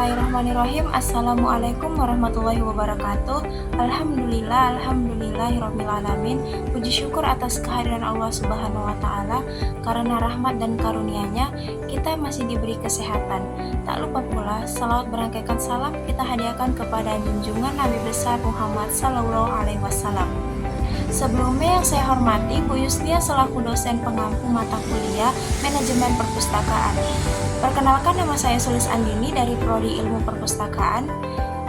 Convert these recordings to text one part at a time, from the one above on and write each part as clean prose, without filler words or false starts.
Bismillahirrahmanirrahim. Assalamualaikum warahmatullahi wabarakatuh. Alhamdulillahirrabbilalamin. Puji syukur atas kehadiran Allah Subhanahu wa Ta'ala. Karena rahmat dan karunia-Nya kita masih diberi kesehatan. Tak lupa pula salawat berangkaikan salam kita hadiahkan kepada junjungan Nabi besar Muhammad Sallallahu Alaihi Wasallam. Sebelumnya yang saya hormati Bu Yustia selaku dosen pengampu mata kuliah Manajemen Perpustakaan. Perkenalkan, nama saya Sulis Andini dari Prodi Ilmu Perpustakaan.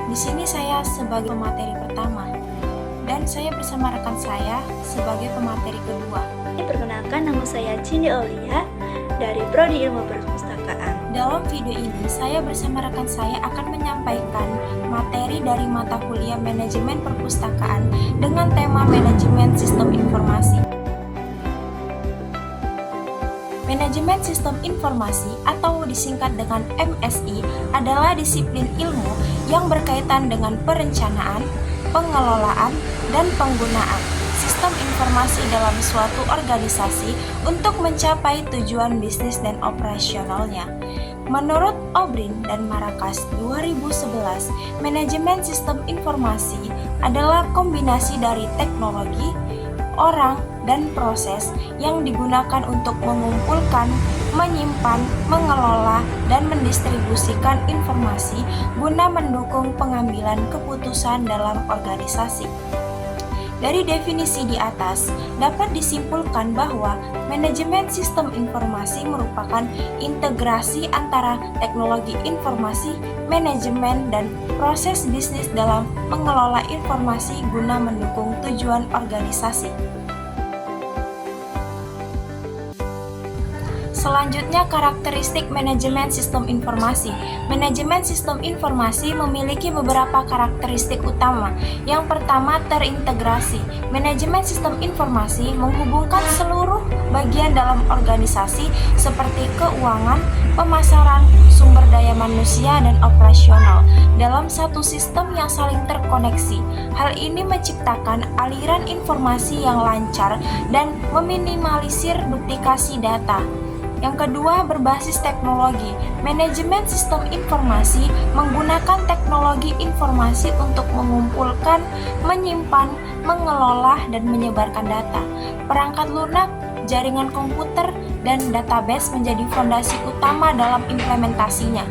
Di sini saya sebagai pemateri pertama dan saya bersama rekan saya sebagai pemateri kedua. Perkenalkan, nama saya Cindy Aulia dari Prodi Ilmu Perpustakaan. Dalam video ini saya bersama rekan saya akan menyampaikan materi dari mata kuliah Manajemen Perpustakaan dengan tema Manajemen Sistem Informasi. Manajemen Sistem Informasi atau disingkat dengan MSI adalah disiplin ilmu yang berkaitan dengan perencanaan, pengelolaan, dan penggunaan sistem informasi dalam suatu organisasi untuk mencapai tujuan bisnis dan operasionalnya. Menurut Obrin dan Marakas 2011, manajemen sistem informasi adalah kombinasi dari teknologi, orang, dan proses yang digunakan untuk mengumpulkan, menyimpan, mengelola, dan mendistribusikan informasi guna mendukung pengambilan keputusan dalam organisasi. Dari definisi di atas, dapat disimpulkan bahwa manajemen sistem informasi merupakan integrasi antara teknologi informasi, manajemen, dan proses bisnis dalam mengelola informasi guna mendukung tujuan organisasi. Selanjutnya, karakteristik manajemen sistem informasi. Manajemen sistem informasi memiliki beberapa karakteristik utama. Yang pertama, terintegrasi. Manajemen sistem informasi menghubungkan seluruh bagian dalam organisasi seperti keuangan, pemasaran, sumber daya manusia, dan operasional dalam satu sistem yang saling terkoneksi. Hal ini menciptakan aliran informasi yang lancar dan meminimalisir duplikasi data. Yang kedua, berbasis teknologi. Manajemen sistem informasi menggunakan teknologi informasi untuk mengumpulkan, menyimpan, mengelola, dan menyebarkan data. Perangkat lunak, jaringan komputer, dan database menjadi fondasi utama dalam implementasinya.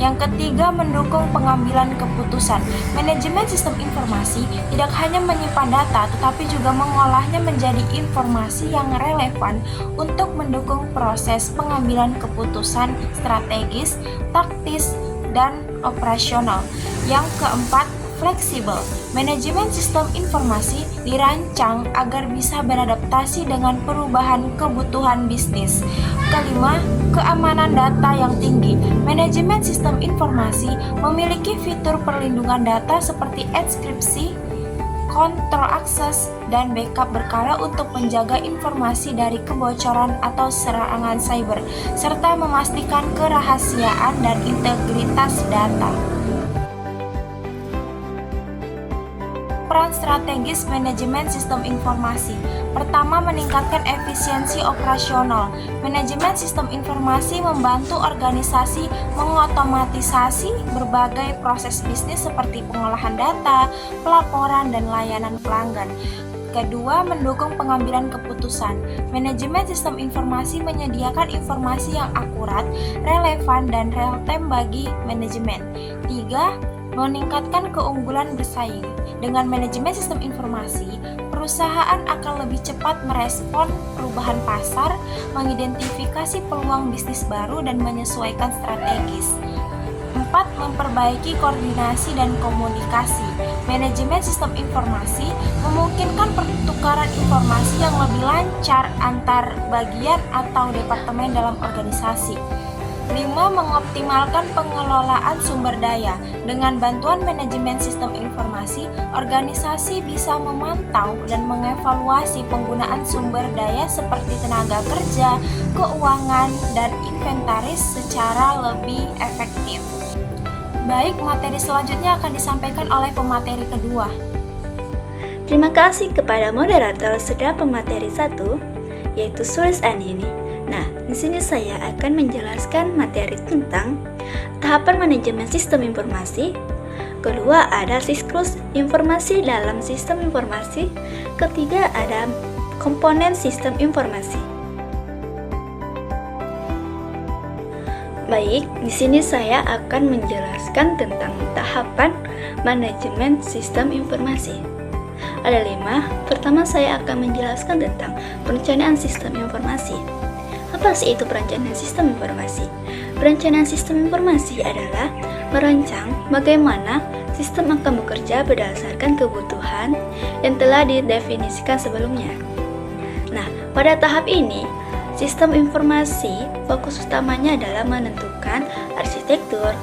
Yang ketiga, mendukung pengambilan keputusan. Manajemen sistem informasi tidak hanya menyimpan data, tetapi juga mengolahnya menjadi informasi yang relevan untuk mendukung proses pengambilan keputusan strategis, taktis, dan operasional. Yang keempat, fleksibel. Manajemen sistem informasi dirancang agar bisa beradaptasi dengan perubahan kebutuhan bisnis. Kelima, keamanan data yang tinggi. Manajemen sistem informasi memiliki fitur perlindungan data seperti enkripsi, kontrol akses, dan backup berkala untuk menjaga informasi dari kebocoran atau serangan cyber, serta memastikan kerahasiaan dan integritas data. Peran strategis manajemen sistem informasi. Pertama, meningkatkan efisiensi operasional. Manajemen sistem informasi membantu organisasi mengotomatisasi berbagai proses bisnis seperti pengolahan data, pelaporan, dan layanan pelanggan. Kedua, mendukung pengambilan keputusan. Manajemen sistem informasi menyediakan informasi yang akurat, relevan, dan real-time bagi manajemen. Tiga, meningkatkan keunggulan bersaing. Dengan manajemen sistem informasi, perusahaan akan lebih cepat merespon perubahan pasar, mengidentifikasi peluang bisnis baru, dan menyesuaikan strategis. 4. Memperbaiki koordinasi dan komunikasi. Manajemen sistem informasi memungkinkan pertukaran informasi yang lebih lancar antar bagian atau departemen dalam organisasi. 5. Mengoptimalkan pengelolaan sumber daya. Dengan bantuan manajemen sistem informasi, organisasi bisa memantau dan mengevaluasi penggunaan sumber daya seperti tenaga kerja, keuangan, dan inventaris secara lebih efektif. Baik, materi selanjutnya akan disampaikan oleh pemateri kedua. Terima kasih kepada moderator sedang pemateri 1, yaitu Sulis Andini. Nah, di sini saya akan menjelaskan materi tentang tahapan manajemen sistem informasi. Kedua, ada siklus informasi dalam sistem informasi. Ketiga, ada komponen sistem informasi. Baik, di sini saya akan menjelaskan tentang tahapan manajemen sistem informasi. Ada 5. Pertama, saya akan menjelaskan tentang perencanaan sistem informasi. Apa sih itu perencanaan sistem informasi? Perencanaan sistem informasi adalah merancang bagaimana sistem akan bekerja berdasarkan kebutuhan yang telah didefinisikan sebelumnya. Nah, pada tahap ini, sistem informasi fokus utamanya adalah menentukan arsitektur,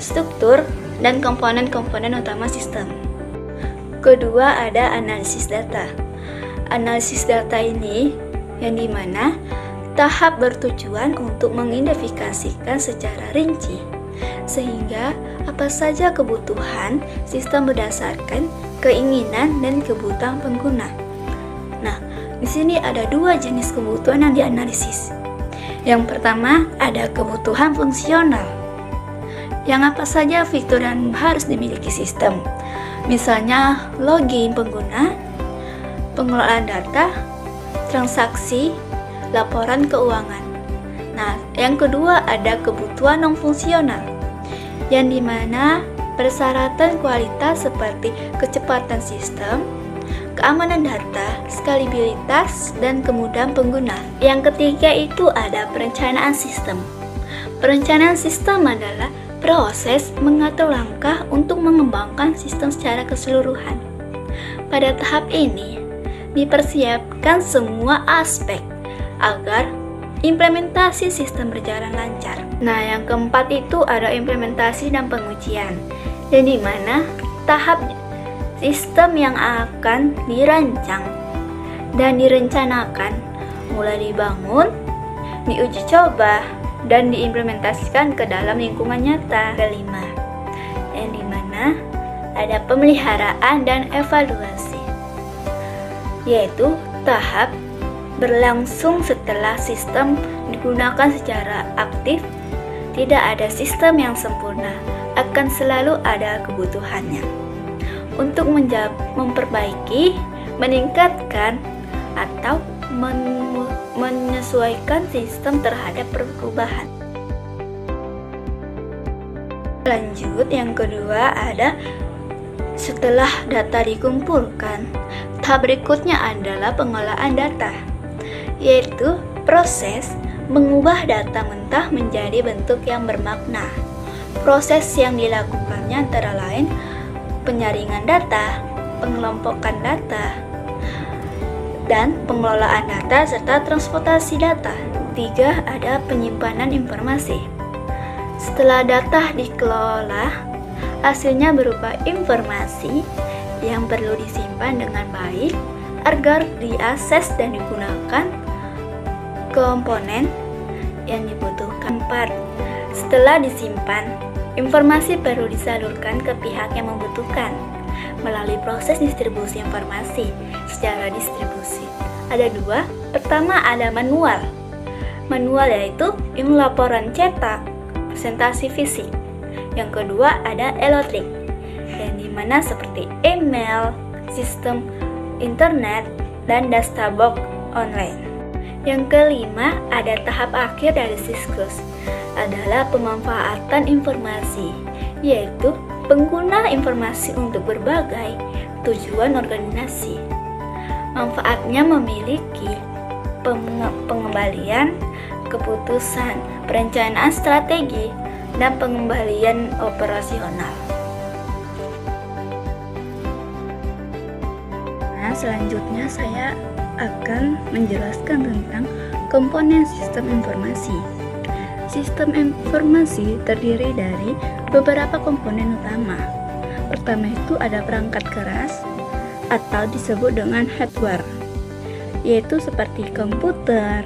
struktur, dan komponen-komponen utama sistem. Kedua, ada analisis data. Analisis data ini yang dimana tahap bertujuan untuk mengidentifikasikan secara rinci sehingga apa saja kebutuhan sistem berdasarkan keinginan dan kebutuhan pengguna. Nah, di sini ada 2 jenis kebutuhan yang dianalisis. Yang pertama ada kebutuhan fungsional. Yang apa saja fitur yang harus dimiliki sistem. Misalnya login pengguna, pengelolaan data, transaksi, laporan keuangan. Nah, yang kedua ada kebutuhan non-fungsional, yang dimana persyaratan kualitas seperti kecepatan sistem, keamanan data, skalabilitas, dan kemudahan pengguna. Yang ketiga itu ada perencanaan sistem. Perencanaan sistem adalah proses mengatur langkah untuk mengembangkan sistem secara keseluruhan. Pada tahap ini, dipersiapkan semua aspek agar implementasi sistem berjalan lancar. Nah, yang keempat itu ada implementasi dan pengujian, yang dimana tahap sistem yang akan dirancang dan direncanakan mulai dibangun, diuji coba, dan diimplementasikan ke dalam lingkungan nyata. Kelima, yang dimana ada pemeliharaan dan evaluasi, yaitu tahap berlangsung setelah sistem digunakan secara aktif. Tidak ada sistem yang sempurna, akan selalu ada kebutuhannya. Untuk memperbaiki, meningkatkan, atau menyesuaikan sistem terhadap perubahan. Lanjut, yang kedua ada setelah data dikumpulkan. Tahap berikutnya adalah pengolahan data, yaitu proses mengubah data mentah menjadi bentuk yang bermakna. Proses yang dilakukannya antara lain penyaringan data, pengelompokan data, dan pengelolaan data serta transportasi data. 3. Ada penyimpanan informasi. Setelah data dikelola, hasilnya berupa informasi yang perlu disimpan dengan baik agar diakses dan digunakan komponen yang dibutuhkan. 4. Setelah disimpan, informasi perlu disalurkan ke pihak yang membutuhkan melalui proses distribusi informasi secara distribusi. Ada 2. Pertama ada manual. Manual yaitu laporan cetak, presentasi fisik. Yang kedua ada elektronik, yang dimana seperti email, sistem internet, dan dashboard online. Yang kelima ada tahap akhir dari siklus, adalah pemanfaatan informasi, yaitu pengguna informasi untuk berbagai tujuan organisasi. Manfaatnya memiliki pengembalian keputusan, perencanaan strategi, dan pengembalian operasional. Nah, selanjutnya saya akan menjelaskan tentang komponen sistem informasi. Sistem informasi terdiri dari beberapa komponen utama. Pertama itu ada perangkat keras atau disebut dengan hardware, yaitu seperti komputer,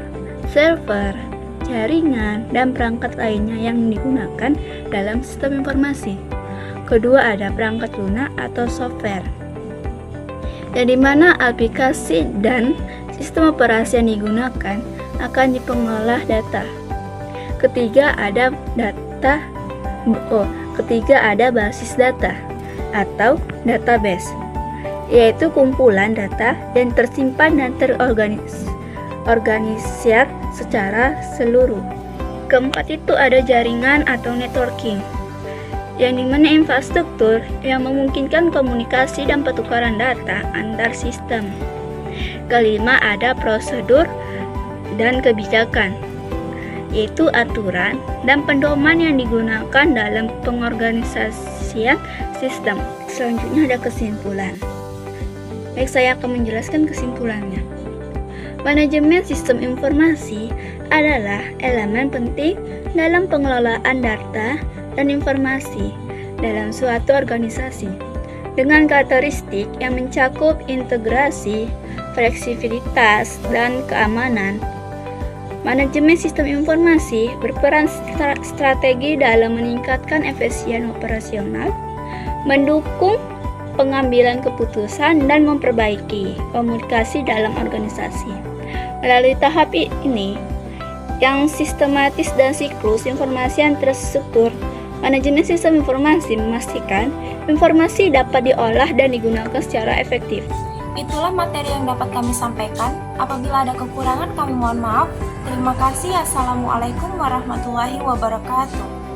server, jaringan, dan perangkat lainnya yang digunakan dalam sistem informasi. Kedua ada perangkat lunak atau software, yang dimana aplikasi dan sistem operasi yang digunakan akan dipengolah data. Ketiga ada data Ketiga ada basis data atau database, yaitu kumpulan data yang tersimpan dan terorganisir secara seluruh. Keempat itu ada jaringan atau networking, yang dimana infrastruktur yang memungkinkan komunikasi dan pertukaran data antar sistem. Kelima ada prosedur dan kebijakan, yaitu aturan dan pedoman yang digunakan dalam pengorganisasian sistem. Selanjutnya ada kesimpulan. Baik, saya akan menjelaskan kesimpulannya. Manajemen sistem informasi adalah elemen penting dalam pengelolaan data dan informasi dalam suatu organisasi dengan karakteristik yang mencakup integrasi, fleksibilitas, dan keamanan. Manajemen sistem informasi berperan strategi dalam meningkatkan efisien operasional, mendukung pengambilan keputusan, dan memperbaiki komunikasi dalam organisasi. Melalui tahap ini, yang sistematis dan siklus informasi yang terstruktur, manajemen sistem informasi memastikan informasi dapat diolah dan digunakan secara efektif. Itulah materi yang dapat kami sampaikan. Apabila ada kekurangan, kami mohon maaf. Terima kasih. Assalamualaikum warahmatullahi wabarakatuh.